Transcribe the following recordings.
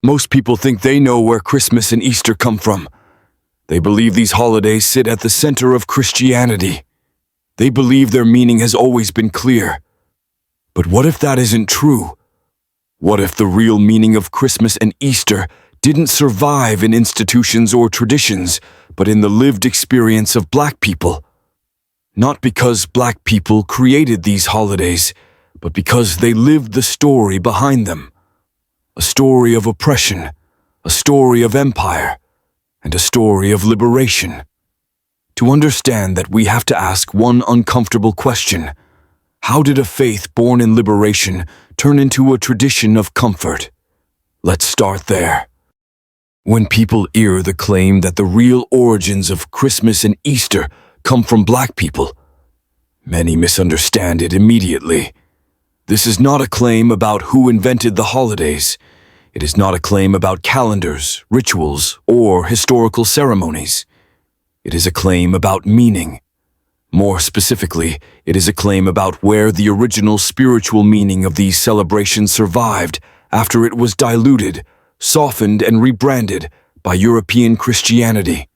Most people think they know where Christmas and Easter come from. They believe these holidays sit at the center of Christianity. They believe their meaning has always been clear. But what if that isn't true? What if the real meaning of Christmas and Easter didn't survive in institutions or traditions, but in the lived experience of Black people? Not because Black people created these holidays, but because they lived the story behind them. A story of oppression, a story of empire, and a story of liberation. To understand that, we have to ask one uncomfortable question. How did a faith born in liberation turn into a tradition of comfort? Let's start there. When people hear the claim that the real origins of Christmas and Easter come from Black people, many misunderstand it immediately. This is not a claim about who invented the holidays. It is not a claim about calendars, rituals, or historical ceremonies. It is a claim about meaning. More specifically, it is a claim about where the original spiritual meaning of these celebrations survived after it was diluted, softened, and rebranded by European Christianity.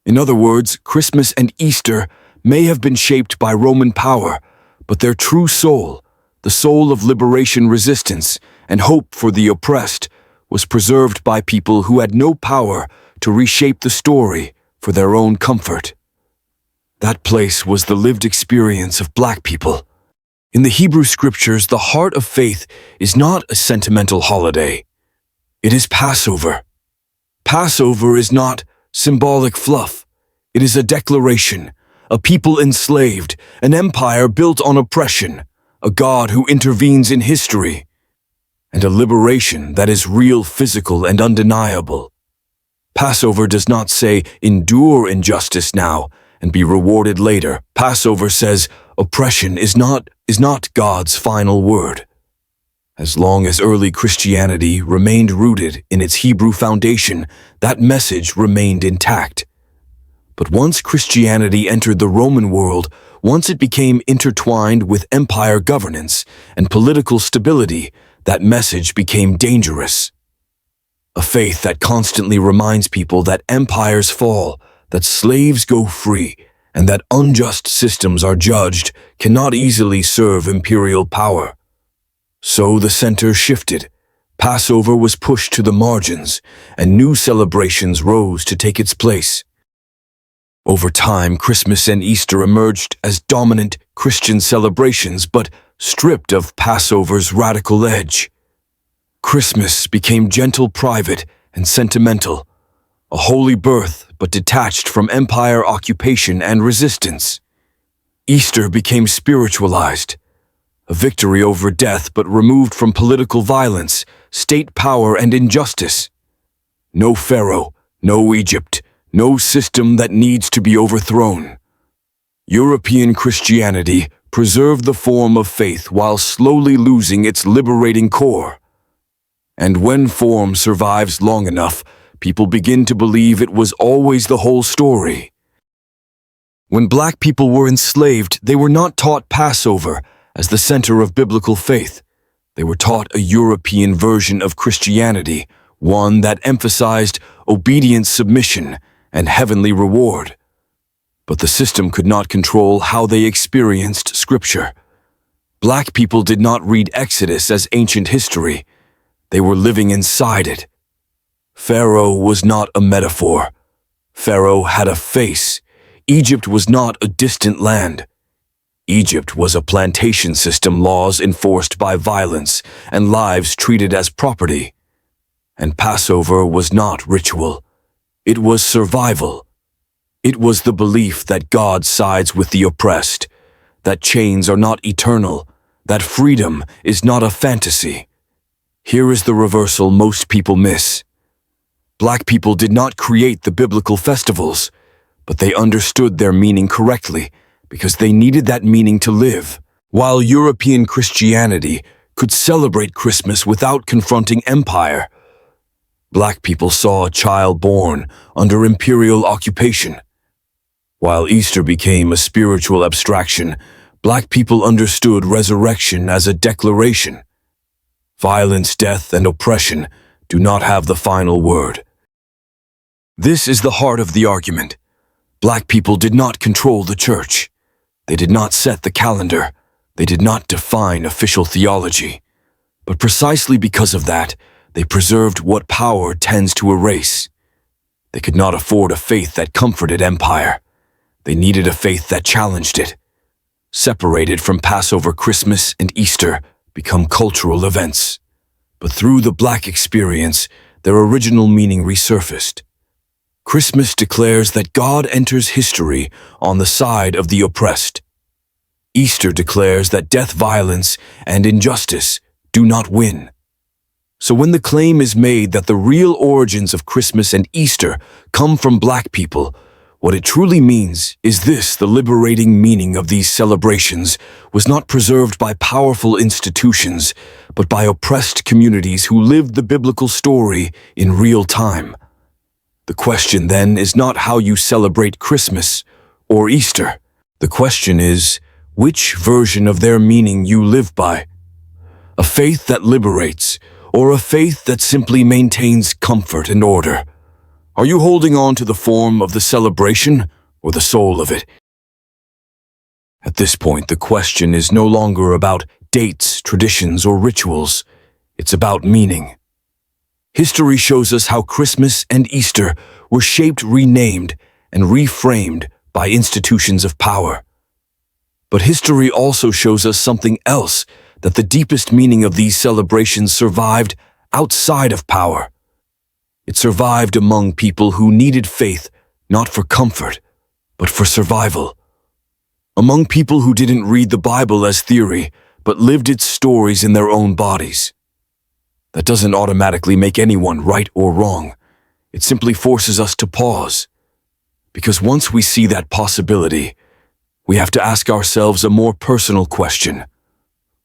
In other words, Christmas and Easter may have been shaped by Roman power, but their true soul, the soul of liberation, resistance, and hope for the oppressed, was preserved by people who had no power to reshape the story for their own comfort. That place was the lived experience of Black people. In the Hebrew Scriptures, the heart of faith is not a sentimental holiday. It is Passover. Passover is not symbolic fluff. It is a declaration, a people enslaved, an empire built on oppression, a God who intervenes in history, and a liberation that is real, physical, and undeniable. Passover does not say, endure injustice now and be rewarded later. Passover says, oppression is not God's final word. As long as early Christianity remained rooted in its Hebrew foundation, that message remained intact. But once Christianity entered the Roman world, once it became intertwined with empire governance and political stability, that message became dangerous. A faith that constantly reminds people that empires fall, that slaves go free, and that unjust systems are judged cannot easily serve imperial power. So the center shifted. Passover was pushed to the margins, and new celebrations rose to take its place. Over time, Christmas and Easter emerged as dominant Christian celebrations, but stripped of Passover's radical edge. Christmas became gentle, private, and sentimental, a holy birth but detached from empire, occupation, and resistance. Easter became spiritualized, a victory over death but removed from political violence, state power, and injustice. No Pharaoh, no Egypt, no system that needs to be overthrown. European Christianity preserved the form of faith while slowly losing its liberating core. And when form survives long enough, people begin to believe it was always the whole story. When Black people were enslaved, they were not taught Passover as the center of biblical faith. They were taught a European version of Christianity, one that emphasized obedience, submission, and heavenly reward. But the system could not control how they experienced Scripture. Black people did not read Exodus as ancient history. They were living inside it. Pharaoh was not a metaphor. Pharaoh had a face. Egypt was not a distant land. Egypt was a plantation system, laws enforced by violence, and lives treated as property. And Passover was not ritual. It was survival. It was the belief that God sides with the oppressed, that chains are not eternal, that freedom is not a fantasy. Here is the reversal most people miss. Black people did not create the biblical festivals, but they understood their meaning correctly because they needed that meaning to live. While European Christianity could celebrate Christmas without confronting empire, Black people saw a child born under imperial occupation. While Easter became a spiritual abstraction, Black people understood resurrection as a declaration. Violence, death, and oppression do not have the final word. This is the heart of the argument. Black people did not control the church. They did not set the calendar. They did not define official theology. But precisely because of that, they preserved what power tends to erase. They could not afford a faith that comforted empire. They needed a faith that challenged it. Separated from Passover, Christmas, and Easter become cultural events. But through the Black experience, their original meaning resurfaced. Christmas declares that God enters history on the side of the oppressed. Easter declares that death, violence, and injustice do not win. So when the claim is made that the real origins of Christmas and Easter come from Black people, what it truly means is this: the liberating meaning of these celebrations was not preserved by powerful institutions, but by oppressed communities who lived the biblical story in real time. The question then is not how you celebrate Christmas or Easter. The question is which version of their meaning you live by. A faith that liberates, or a faith that simply maintains comfort and order? Are you holding on to the form of the celebration or the soul of it? At this point, the question is no longer about dates, traditions, or rituals. It's about meaning. History shows us how Christmas and Easter were shaped, renamed, and reframed by institutions of power. But history also shows us something else, that the deepest meaning of these celebrations survived outside of power. It survived among people who needed faith not for comfort, but for survival. Among people who didn't read the Bible as theory, but lived its stories in their own bodies. That doesn't automatically make anyone right or wrong. It simply forces us to pause. Because once we see that possibility, we have to ask ourselves a more personal question.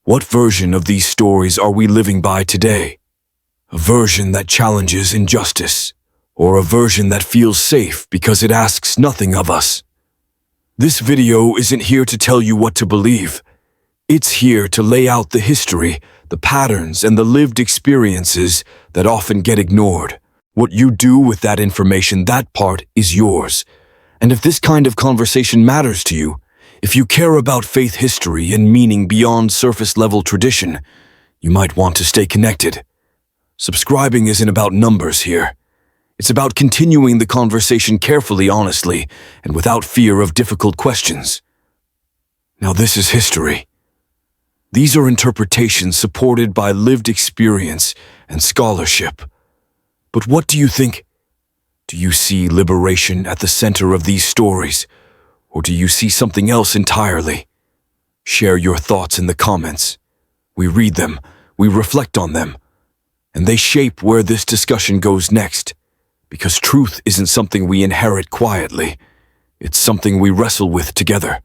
What version of these stories are we living by today? A version that challenges injustice, or a version that feels safe because it asks nothing of us? This video isn't here to tell you what to believe. It's here to lay out the history, the patterns, and the lived experiences that often get ignored. What you do with that information, that part is yours. And if this kind of conversation matters to you, if you care about faith history and meaning beyond surface-level tradition, you might want to stay connected. Subscribing isn't about numbers here. It's about continuing the conversation carefully, honestly, and without fear of difficult questions. Now, this is history. These are interpretations supported by lived experience and scholarship. But what do you think? Do you see liberation at the center of these stories? Or do you see something else entirely? Share your thoughts in the comments. We read them, we reflect on them, and they shape where this discussion goes next. Because truth isn't something we inherit quietly. It's something we wrestle with together.